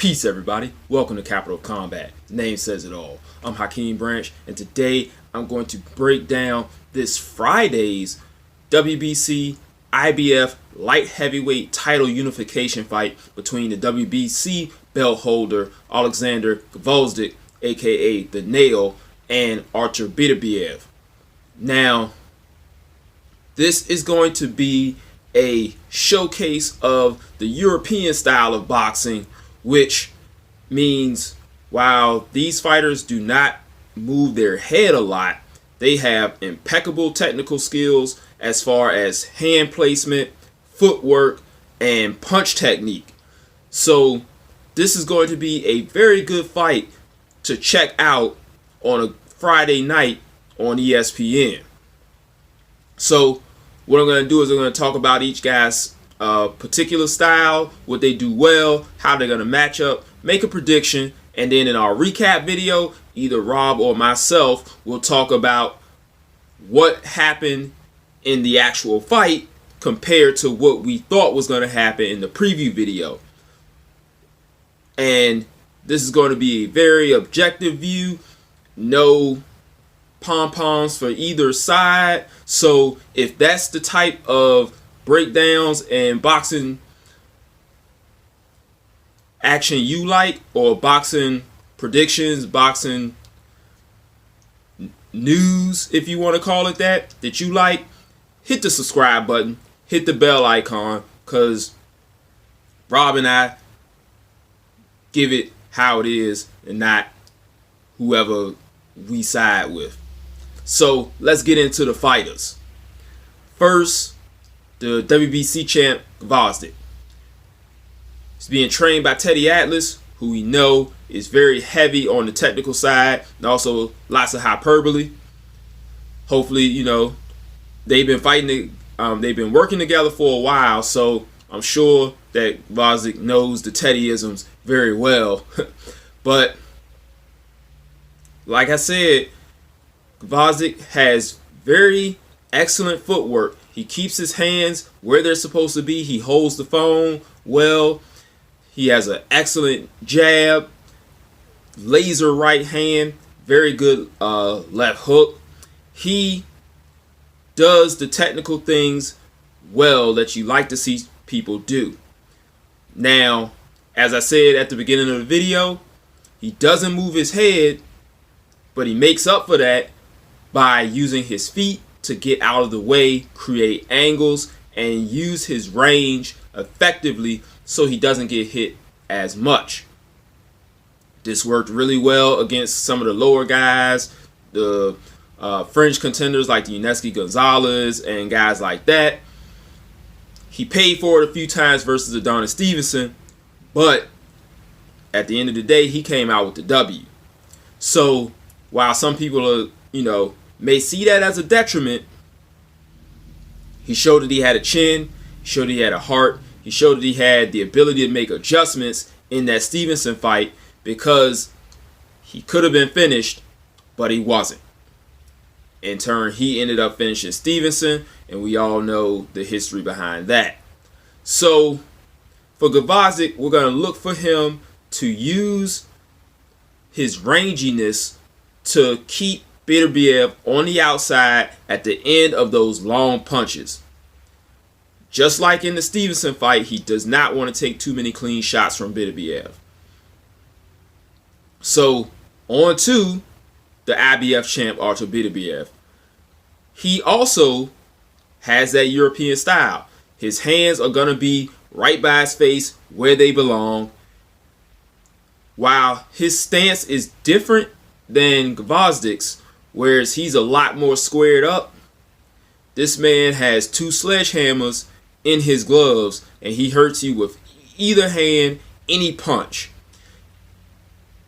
Peace, everybody. Welcome to Capital Combat. The name says it all. I'm Hakeem Branch, and today I'm going to break down this Friday's WBC IBF light heavyweight title unification fight between the WBC belt holder Alexander Gvozdyk, aka The Nail, and Artur Beterbiev. Now, this is going to be a showcase of the European style of boxing, which means while these fighters do not move their head a lot, they have impeccable technical skills as far as hand placement, footwork, and punch technique. So this is going to be a very good fight to check out on a Friday night on ESPN. So what I'm going to do is I'm going to talk about each guy's particular style, what they do well, how they're going to match up, make a prediction, and then in our recap video, either Rob or myself will talk about what happened in the actual fight compared to what we thought was going to happen in the preview video. And this is going to be a very objective view, no pom-poms for either side. So if that's the type of breakdowns and boxing action you like, or boxing predictions, boxing news, if you want to call it that you like, hit the subscribe button, hit the bell icon, because Rob and I give it how it is and not whoever we side with. So let's get into the fighters. First, the WBC champ Gvozdyk. He's being trained by Teddy Atlas, who we know is very heavy on the technical side and also lots of hyperbole. Hopefully, you know, they've been fighting, they've been working together for a while, so I'm sure that Gvozdyk knows the Teddyisms very well. But like I said, Gvozdyk has very excellent footwork. He keeps his hands where they're supposed to be. He holds the phone well. He has an excellent jab, laser right hand, very good left hook. He does the technical things well that you like to see people do. Now, as I said at the beginning of the video, he doesn't move his head, but he makes up for that by using his feet to get out of the way, create angles, and use his range effectively so he doesn't get hit as much. This worked really well against some of the lower guys, the fringe contenders like the Gonzalez and guys like that. He paid for it a few times versus Adonis Stevenson, but at the end of the day, he came out with the W. So while some people are, may see that as a detriment, he showed that he had a chin, he showed that he had a heart, he showed that he had the ability to make adjustments in that Stevenson fight, because he could have been finished, but he wasn't. In turn, he ended up finishing Stevenson, and we all know the history behind that. So for Gvozdyk, we're going to look for him to use his ranginess to keep Beterbiev on the outside at the end of those long punches. Just like in the Stevenson fight, he does not want to take too many clean shots from Beterbiev. So on to the IBF champ Artur Beterbiev. He also has that European style. His hands are going to be right by his face where they belong. While his stance is different than Gvozdyk's, whereas he's a lot more squared up, this man has two sledgehammers in his gloves, and he hurts you with either hand, any punch.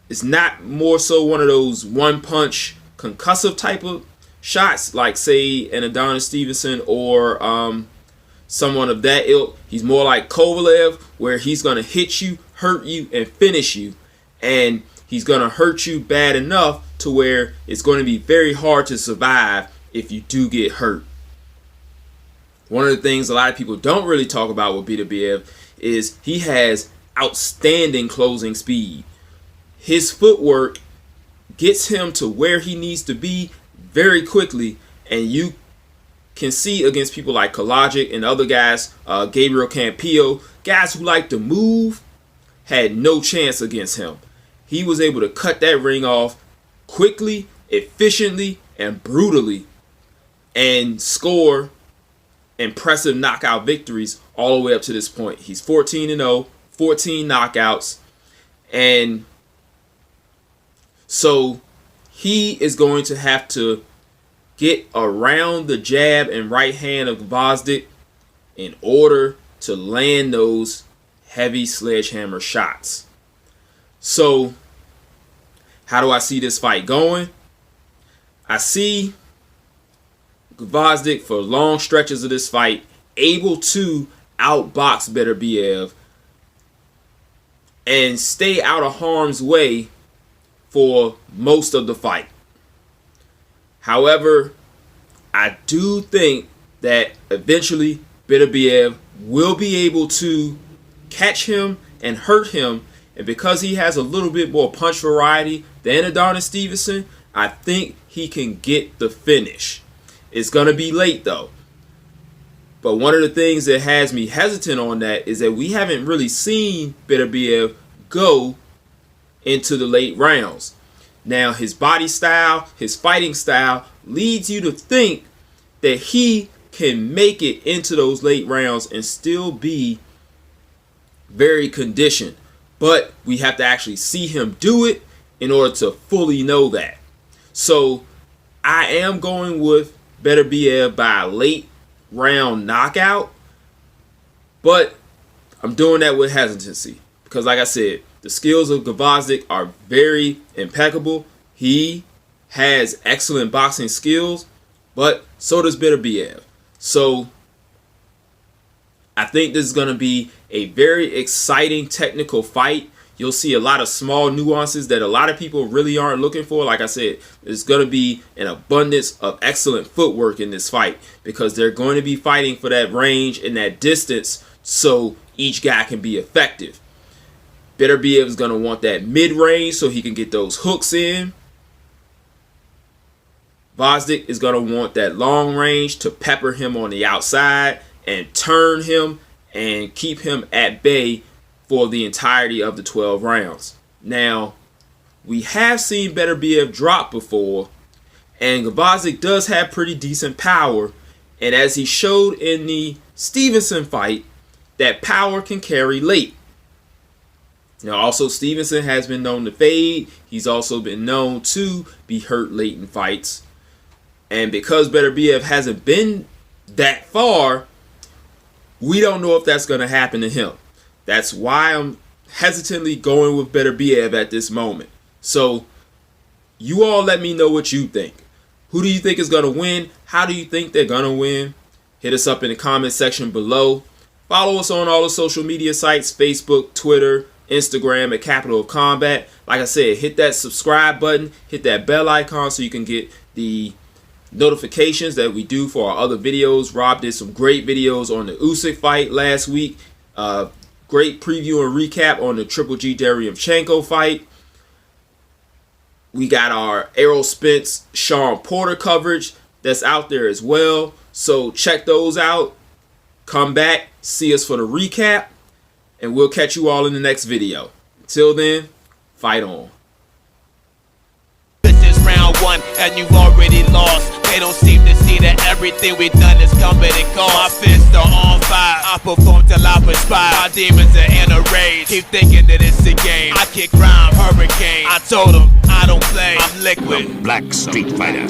It's not more so one of those one-punch concussive type of shots like, say, an Adonis Stevenson or someone of that ilk. He's more like Kovalev, where he's going to hit you, hurt you, and finish you. And he's going to hurt you bad enough to where it's going to be very hard to survive if you do get hurt. One of the things a lot of people don't really talk about with Beterbiev is he has outstanding closing speed. His footwork gets him to where he needs to be very quickly, and you can see against people like Gvozdyk and other guys, Gabriel Campillo, guys who like to move, had no chance against him. He was able to cut that ring off quickly, efficiently, and brutally, and score impressive knockout victories all the way up to this point. He's 14-0, 14 knockouts, and so he is going to have to get around the jab and right hand of Gvozdyk in order to land those heavy sledgehammer shots. So, how do I see this fight going? I see Gvozdyk for long stretches of this fight able to outbox Beterbiev and stay out of harm's way for most of the fight. However, I do think that eventually Beterbiev will be able to catch him and hurt him, and because he has a little bit more punch variety than Adonis Stevenson, I think he can get the finish. It's going to be late though. But one of the things that has me hesitant on that is that we haven't really seen Beterbiev go into the late rounds. Now, his body style, his fighting style leads you to think that he can make it into those late rounds and still be very conditioned. But we have to actually see him do it in order to fully know that. So I am going with Beterbiev by a late round knockout, but I'm doing that with hesitancy because, like I said, the skills of Gvozdyk are very impeccable. He has excellent boxing skills, but so does Beterbiev. So I think this is going to be a very exciting technical fight. You'll see a lot of small nuances that a lot of people really aren't looking for. Like I said, there's going to be an abundance of excellent footwork in this fight because they're going to be fighting for that range and that distance so each guy can be effective. Beterbiev is going to want that mid-range so he can get those hooks in. Gvozdyk is going to want that long range to pepper him on the outside and turn him and keep him at bay for the entirety of the 12 rounds. Now, we have seen Beterbiev drop before, and Gvozdyk does have pretty decent power, and as he showed in the Stevenson fight, that power can carry late. Now, also, Stevenson has been known to fade. He's also been known to be hurt late in fights. And because Beterbiev hasn't been that far, we don't know if that's going to happen to him. That's why I'm hesitantly going with Beterbiev at this moment. So, you all let me know what you think. Who do you think is going to win? How do you think they're going to win? Hit us up in the comment section below. Follow us on all the social media sites, Facebook, Twitter, Instagram at Capital of Combat. Like I said, hit that subscribe button, hit that bell icon so you can get the notifications that we do for our other videos. Rob did some great videos on the Usyk fight last week. Great preview and recap on the Triple G Derevyanchenko fight. We got our Errol Spence, Sean Porter coverage that's out there as well. So check those out. Come back, see us for the recap, and we'll catch you all in the next video. Until then, fight on. This is round one, and you've already lost. They don't seem to see that everything we've done is coming and gone. My fists are on fire. I perform till I perspire. My demons are in a rage. Keep thinking that it's a game. I kick rhyme, hurricane. I told them I don't play. I'm liquid. Black Street Fighter.